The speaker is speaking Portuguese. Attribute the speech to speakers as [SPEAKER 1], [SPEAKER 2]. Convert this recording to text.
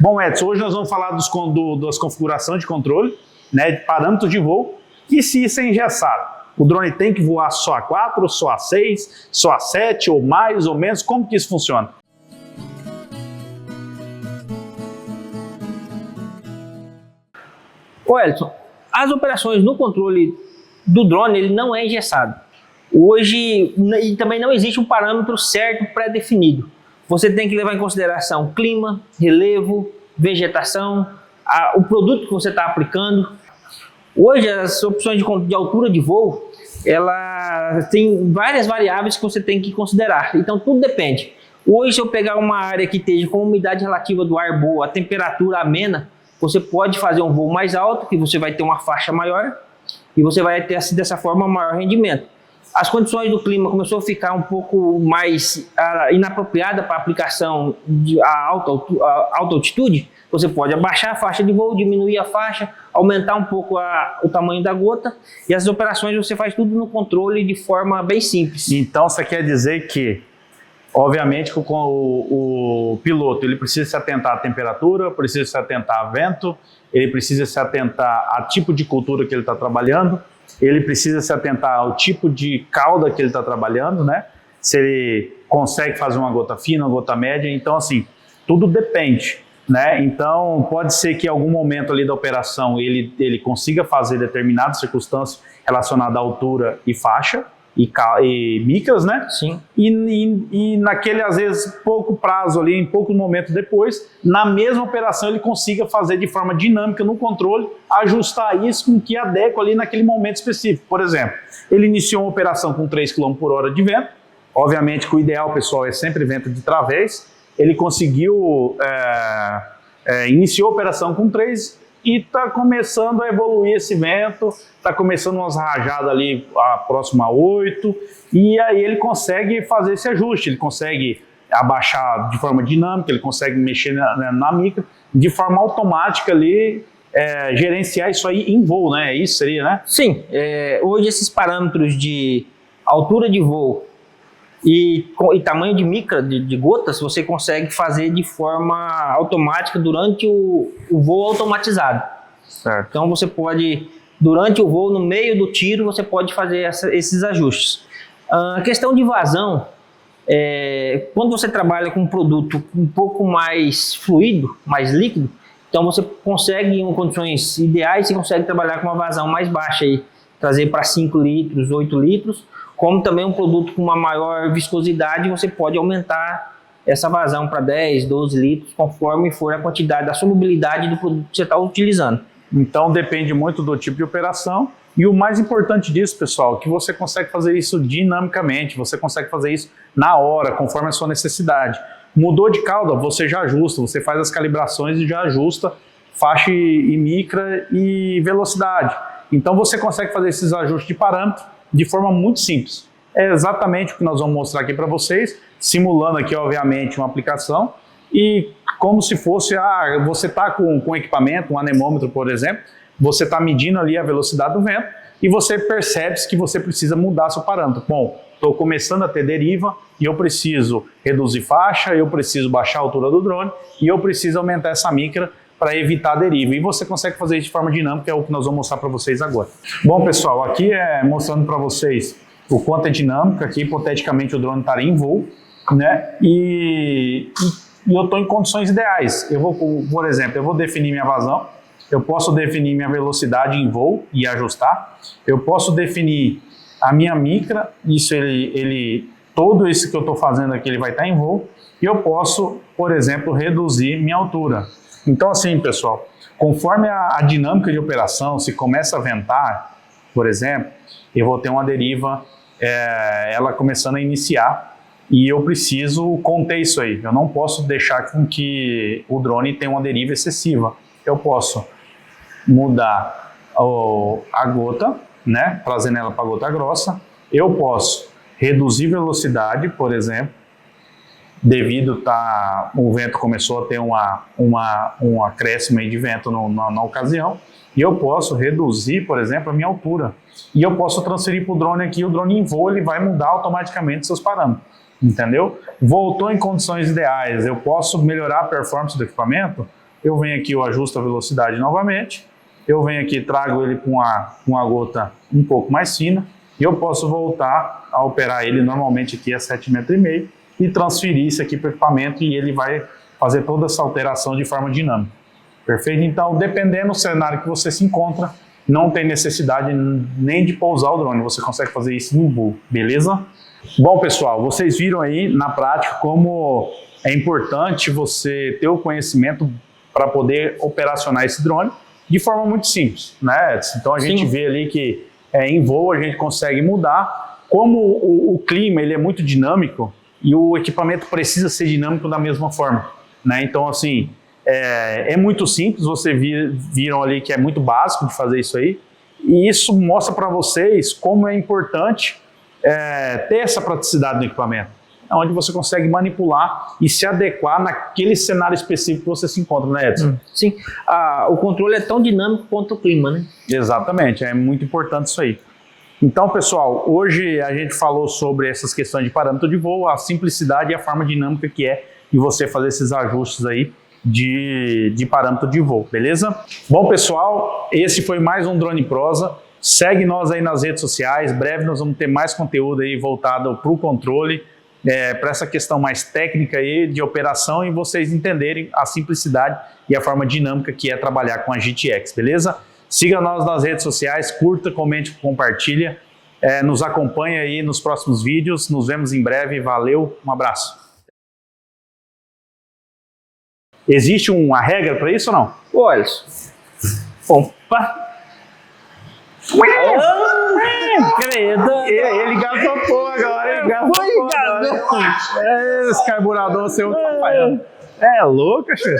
[SPEAKER 1] Bom, Edson, hoje nós vamos falar das configurações de controle, né, de parâmetros de voo, e se isso é engessado. O drone tem que voar só a 4, só a 6, só a 7, ou mais ou menos? Como que isso funciona?
[SPEAKER 2] Ô Elton, as operações no controle do drone ele não é engessado. Hoje e também não existe um parâmetro certo pré-definido. Você tem que levar em consideração clima, relevo, vegetação, o produto que você está aplicando. Hoje as opções de altura de voo, ela tem várias variáveis que você tem que considerar. Então tudo depende. Hoje se eu pegar uma área que esteja com umidade relativa do ar boa, a temperatura amena, você pode fazer um voo mais alto, que você vai ter uma faixa maior e você vai ter dessa forma maior rendimento. As condições do clima começou a ficar um pouco mais inapropriada para a aplicação de alta altitude. Você pode abaixar a faixa de voo, diminuir a faixa, aumentar um pouco o tamanho da gota, e as operações você faz tudo no controle de forma bem simples.
[SPEAKER 1] Então você quer dizer que, obviamente, o piloto ele precisa se atentar à temperatura, precisa se atentar a vento, ele precisa se atentar a tipo de cultura que ele está trabalhando, ele precisa se atentar ao tipo de cauda que ele está trabalhando, né? Se ele consegue fazer uma gota fina, uma gota média. Então, assim, tudo depende, né? Então, pode ser que em algum momento ali da operação ele consiga fazer determinadas circunstâncias relacionadas à altura e faixa, e micras, né?
[SPEAKER 2] Sim.
[SPEAKER 1] E naquele, às vezes, pouco prazo ali, em pouco momento depois, na mesma operação ele consiga fazer de forma dinâmica no controle, ajustar isso com que adequa ali naquele momento específico. Por exemplo, ele iniciou uma operação com 3 km por hora de vento, obviamente que o ideal, pessoal, é sempre vento de través, ele conseguiu, iniciou a operação com 3 e está começando a evoluir esse vento, está começando umas rajadas ali próximo a 8, e aí ele consegue fazer esse ajuste, ele consegue abaixar de forma dinâmica, ele consegue mexer na micra, de forma automática ali, gerenciar isso aí em voo, né? Isso seria, né?
[SPEAKER 2] Sim, hoje esses parâmetros de altura de voo e tamanho de micra, de gotas, você consegue fazer de forma automática durante o voo automatizado.
[SPEAKER 1] Certo.
[SPEAKER 2] Então você pode, durante o voo, no meio do tiro, você pode fazer esses ajustes. A questão de vazão, quando você trabalha com um produto um pouco mais fluido, mais líquido, então você consegue, em condições ideais, você consegue trabalhar com uma vazão mais baixa, aí, trazer para 5 litros, 8 litros, como também um produto com uma maior viscosidade, você pode aumentar essa vazão para 10, 12 litros, conforme for a quantidade, a solubilidade do produto que você está utilizando.
[SPEAKER 1] Então depende muito do tipo de operação, e o mais importante disso, pessoal, é que você consegue fazer isso dinamicamente, você consegue fazer isso na hora, conforme a sua necessidade. Mudou de cauda, você já ajusta, você faz as calibrações e já ajusta faixa e micra e velocidade. Então você consegue fazer esses ajustes de parâmetro de forma muito simples. É exatamente o que nós vamos mostrar aqui para vocês, simulando aqui, obviamente, uma aplicação, e como se fosse, você está com equipamento, um anemômetro, por exemplo, você está medindo ali a velocidade do vento, e você percebe que você precisa mudar seu parâmetro. Bom, estou começando a ter deriva, e eu preciso reduzir faixa, eu preciso baixar a altura do drone, e eu preciso aumentar essa micra, para evitar a deriva. E você consegue fazer isso de forma dinâmica, é o que nós vamos mostrar para vocês agora. Bom, pessoal, aqui mostrando para vocês o quanto é dinâmico. Aqui, hipoteticamente, o drone estaria em voo, né? E eu estou em condições ideais. Eu vou, por exemplo, eu vou definir minha vazão, eu posso definir minha velocidade em voo e ajustar, eu posso definir a minha micra, isso todo isso que eu estou fazendo aqui, ele vai estar em voo, e eu posso, por exemplo, reduzir minha altura. Então, assim, pessoal, conforme a dinâmica de operação, se começa a ventar, por exemplo, eu vou ter uma deriva, ela começando a iniciar, e eu preciso conter isso aí. Eu não posso deixar com que o drone tenha uma deriva excessiva. Eu posso mudar a gota, né, trazendo ela para gota grossa. Eu posso reduzir velocidade, por exemplo, devido o vento começou a ter um acréscimo aí de vento na ocasião, e eu posso reduzir, por exemplo, a minha altura. E eu posso transferir para o drone aqui, o drone em voo ele vai mudar automaticamente seus parâmetros, entendeu? Voltou em condições ideais, eu posso melhorar a performance do equipamento? eu venho aqui, eu ajusto a velocidade novamente, eu venho aqui, trago ele com uma gota um pouco mais fina, e eu posso voltar a operar ele normalmente aqui a 7,5 metros e transferir isso aqui para o equipamento e ele vai fazer toda essa alteração de forma dinâmica. Perfeito? Então, dependendo do cenário que você se encontra, não tem necessidade nem de pousar o drone, você consegue fazer isso no voo, beleza? Bom, pessoal, vocês viram aí na prática como é importante você ter o conhecimento para poder operacionar esse drone de forma muito simples, né? Então a gente vê ali que em voo a gente consegue mudar, como o clima ele é muito dinâmico e o equipamento precisa ser dinâmico da mesma forma, né? Então assim, é muito simples, vocês viram ali que é muito básico de fazer isso aí, e isso mostra para vocês como é importante ter essa praticidade no equipamento, onde você consegue manipular e se adequar naquele cenário específico que você se encontra, né, Edson?
[SPEAKER 2] Sim, o controle é tão dinâmico quanto o clima, né?
[SPEAKER 1] Exatamente, é muito importante isso aí. Então, pessoal, hoje a gente falou sobre essas questões de parâmetro de voo, a simplicidade e a forma dinâmica que é de você fazer esses ajustes aí de parâmetro de voo, beleza? Bom, pessoal, esse foi mais um Drone Prosa. Segue nós aí nas redes sociais, breve nós vamos ter mais conteúdo aí voltado para o controle, para essa questão mais técnica aí de operação e vocês entenderem a simplicidade e a forma dinâmica que é trabalhar com a GTX, beleza? Siga nós nas redes sociais, curta, comente, compartilha, nos acompanhe aí nos próximos vídeos, nos vemos em breve, valeu, um abraço. Existe uma regra para isso ou não?
[SPEAKER 2] Olha, opa! Credo!
[SPEAKER 1] Ele gasopou agora, ele gasopou agora. Esse carburador seu tá falhando. É louco, chefe.